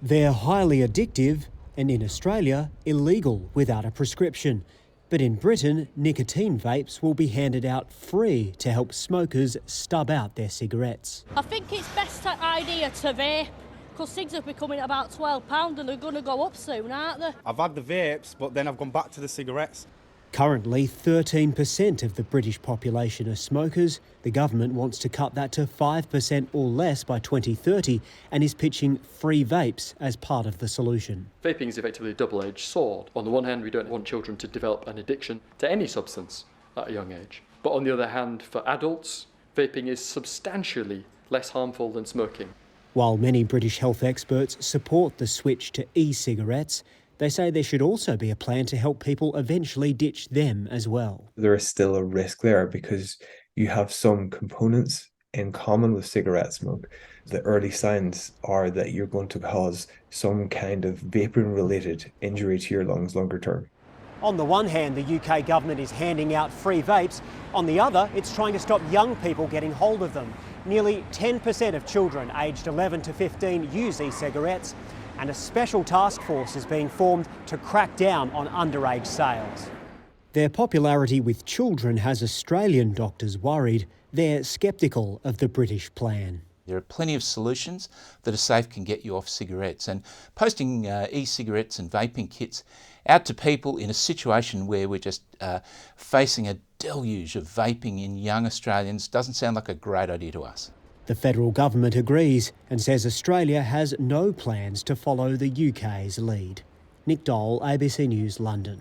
They're highly addictive and in Australia, illegal without a prescription. But in Britain, nicotine vapes will be handed out free to help smokers stub out their cigarettes. I think it's best idea to vape, because cigs are becoming about £12 and they're going to go up soon, aren't they? I've had the vapes, but then I've gone back to the cigarettes. Currently, 13% of the British population are smokers. The government wants to cut that to 5% or less by 2030 and is pitching free vapes as part of the solution. Vaping is effectively a double-edged sword. On the one hand, we don't want children to develop an addiction to any substance at a young age. But on the other hand, for adults, vaping is substantially less harmful than smoking. While many British health experts support the switch to e-cigarettes, they say there should also be a plan to help people eventually ditch them as well. There is still a risk there because you have some components in common with cigarette smoke. The early signs are that you're going to cause some kind of vaping-related injury to your lungs longer term. On the one hand, the UK government is handing out free vapes. On the other, it's trying to stop young people getting hold of them. Nearly 10% of children aged 11 to 15 use e-cigarettes, and a special task force is being formed to crack down on underage sales. Their popularity with children has Australian doctors worried. They're sceptical of the British plan. There are plenty of solutions that are safe, can get you off cigarettes, and posting e-cigarettes and vaping kits out to people in a situation where we're just facing a deluge of vaping in young Australians doesn't sound like a great idea to us. The federal government agrees and says Australia has no plans to follow the UK's lead. Nick Dole, ABC News, London.